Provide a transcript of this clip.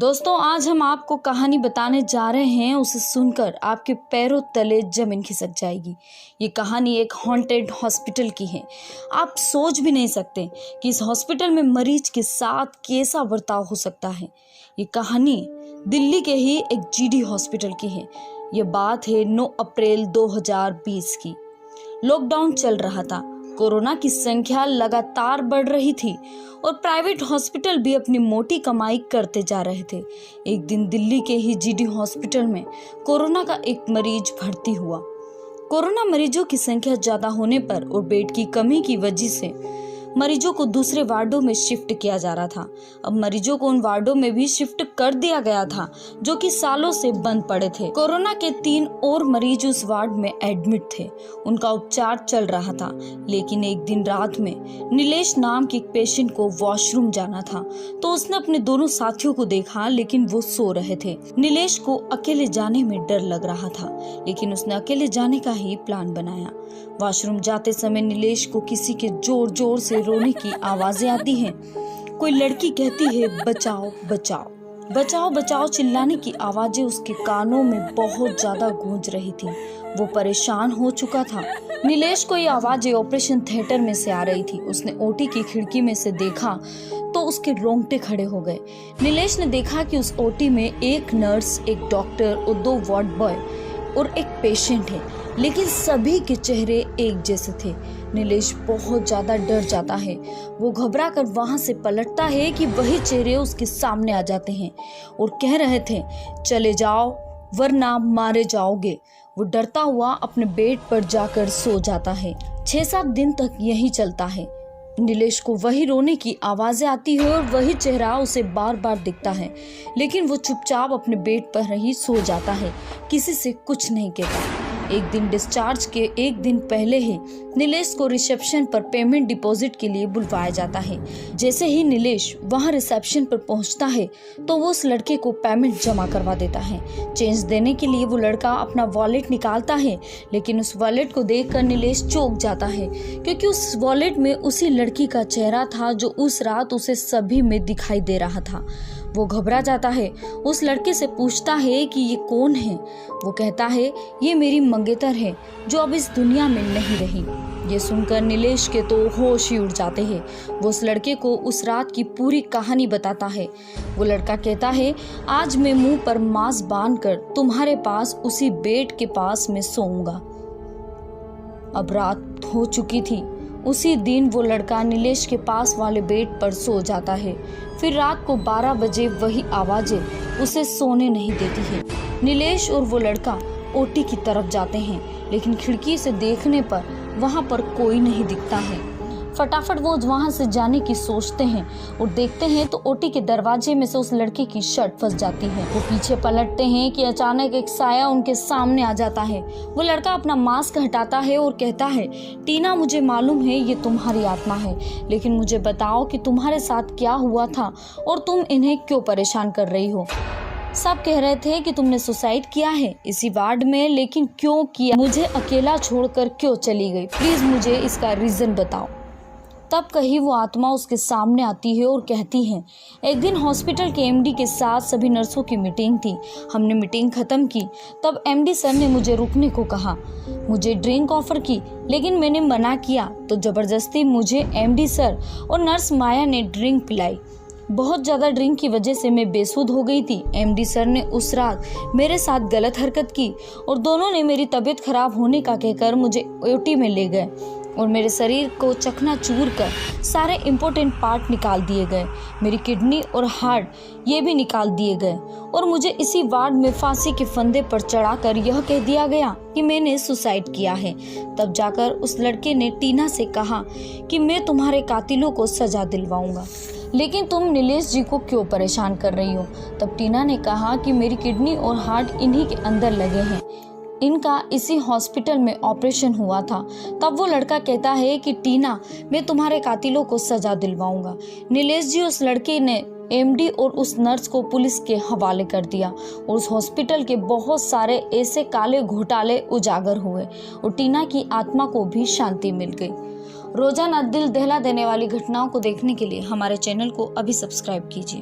दोस्तों, आज हम आपको कहानी बताने जा रहे हैं। उसे सुनकर आपके पैरों तले जमीन खिसक जाएगी। ये कहानी एक हॉन्टेड हॉस्पिटल की है। आप सोच भी नहीं सकते कि इस हॉस्पिटल में मरीज के साथ कैसा बर्ताव हो सकता है। ये कहानी दिल्ली के ही एक जीडी हॉस्पिटल की है। ये बात है 9 अप्रैल 2020 की। लॉकडाउन चल रहा था, कोरोना की संख्या लगातार बढ़ रही थी और प्राइवेट हॉस्पिटल भी अपनी मोटी कमाई करते जा रहे थे। एक दिन दिल्ली के ही जीडी हॉस्पिटल में कोरोना का एक मरीज भर्ती हुआ। कोरोना मरीजों की संख्या ज्यादा होने पर और बेड की कमी की वजह से मरीजों को दूसरे वार्डों में शिफ्ट किया जा रहा था। अब मरीजों को उन वार्डों में भी शिफ्ट कर दिया गया था जो कि सालों से बंद पड़े थे। कोरोना के 3 और मरीज उस वार्ड में एडमिट थे। उनका उपचार चल रहा था, लेकिन एक दिन रात में नीलेश नाम के एक पेशेंट को वॉशरूम जाना था तो उसने अपने दोनों साथियों को देखा, लेकिन वो सो रहे थे। नीलेश को अकेले जाने में डर लग रहा था, लेकिन उसने अकेले जाने का ही प्लान बनाया। वॉशरूम जाते समय नीलेश को किसी के जोर जोर से रोने की आवाजें आती हैं। कोई लड़की कहती है, बचाओ बचाओ बचाओ बचाओ। चिल्लाने की आवाजें उसके कानों में बहुत ज्यादा गूंज रही थी। वो परेशान हो चुका था। नीलेश को ये आवाजें ऑपरेशन थिएटर में से आ रही थी। उसने ओटी की खिड़की में से देखा तो उसके रोंगटे खड़े हो गए। नीलेश ने देखा कि उस ओटी में एक नर्स, एक डॉक्टर और 2 वार्ड बॉय और एक पेशेंट है, लेकिन सभी के चेहरे एक जैसे थे। नीलेश बहुत ज्यादा डर जाता है। वो घबरा कर वहां से पलटता है कि वही चेहरे उसके सामने आ जाते हैं और कह रहे थे, चले जाओ वरना मारे जाओगे। वो डरता हुआ अपने बेड पर जाकर सो जाता है। 6-7 दिन तक यही चलता है। नीलेश को वही रोने की आवाजें आती है और वही चेहरा उसे बार बार दिखता है, लेकिन वो चुपचाप अपने बेड पर ही सो जाता है, किसी से कुछ नहीं कहता। एक दिन डिस्चार्ज के एक दिन पहले ही नीलेश को रिसेप्शन पर पेमेंट डिपॉजिट के लिए बुलवाया जाता है। जैसे ही नीलेश वहां रिसेप्शन पर पहुंचता है तो वो उस लड़के को पेमेंट जमा करवा देता है। चेंज देने के लिए वो लड़का अपना वॉलेट निकालता है, लेकिन उस वॉलेट को देखकर नीलेश चौंक जाता है, क्योंकि उस वॉलेट में उसी लड़की का चेहरा था जो उस रात उसे सभी में दिखाई दे रहा था। वो घबरा जाता है। उस लड़के से पूछता है कि ये कौन है। वो कहता है, ये मेरी मंगेतर है जो अब इस दुनिया में नहीं रही। ये सुनकर नीलेश के तो होश ही उड़ जाते हैं। वो उस लड़के को उस रात की पूरी कहानी बताता है। वो लड़का कहता है, आज मैं मुंह पर मास्क बांधकर तुम्हारे पास उसी बेड के पास में सोऊंगा। अब रात हो चुकी थी। उसी दिन वो लड़का नीलेश के पास वाले बेड पर सो जाता है। फिर रात को 12 बजे वही आवाजें उसे सोने नहीं देती है। नीलेश और वो लड़का ओटी की तरफ जाते हैं, लेकिन खिड़की से देखने पर वहां पर कोई नहीं दिखता है। फटाफट वो वहां से जाने की सोचते हैं और देखते हैं तो ओटी के दरवाजे में से उस लड़के की शर्ट फंस जाती है। वो पीछे पलटते हैं कि अचानक एक साया उनके सामने आ जाता है। वो लड़का अपना मास्क हटाता है और कहता है, टीना, मुझे मालूम है ये तुम्हारी आत्मा है, लेकिन मुझे बताओ कि तुम्हारे साथ क्या हुआ था और तुम इन्हें क्यों परेशान कर रही हो। सब कह रहे थे कि तुमने सुसाइड किया है इसी वार्ड में, लेकिन क्यों किया? मुझे अकेला छोड़कर क्यों चली गई? प्लीज मुझे इसका रीजन बताओ। तब कहीं वो आत्मा उसके सामने आती है और कहती है, एक दिन हॉस्पिटल के एमडी के साथ सभी नर्सों की मीटिंग थी। हमने मीटिंग खत्म की, तब एमडी सर ने मुझे रुकने को कहा। मुझे ड्रिंक ऑफर की, लेकिन मैंने मना किया तो जबरदस्ती मुझे एमडी सर और नर्स माया ने ड्रिंक पिलाई। बहुत ज़्यादा ड्रिंक की वजह से मैं बेसुध हो गई थी। एमडी सर ने उस रात मेरे साथ गलत हरकत की और दोनों ने मेरी तबीयत खराब होने का कहकर मुझे ओटी में ले गए और मेरे शरीर को चकनाचूर कर सारे इम्पोर्टेंट पार्ट निकाल दिए गए। मेरी किडनी और हार्ट ये भी निकाल दिए गए और मुझे इसी वार्ड में फांसी के फंदे पर चढ़ाकर यह कह दिया गया कि मैंने सुसाइड किया है। तब जाकर उस लड़के ने टीना से कहा कि मैं तुम्हारे कातिलों को सजा दिलवाऊंगा, लेकिन तुम नीलेश जी को क्यों परेशान कर रही हो। तब टीना ने कहा कि मेरी किडनी और हार्ट इन्हीं के अंदर लगे हैं, इनका इसी हॉस्पिटल में ऑपरेशन हुआ था। तब वो लड़का कहता है कि टीना, मैं तुम्हारे कातिलों को सजा दिलवाऊंगा। नीलेश जी उस लड़के ने एमडी और उस नर्स को पुलिस के हवाले कर दिया और उस हॉस्पिटल के बहुत सारे ऐसे काले घोटाले उजागर हुए और टीना की आत्मा को भी शांति मिल गई। रोजाना दिल दहला देने वाली घटनाओं को देखने के लिए हमारे चैनल को अभी सब्सक्राइब कीजिए।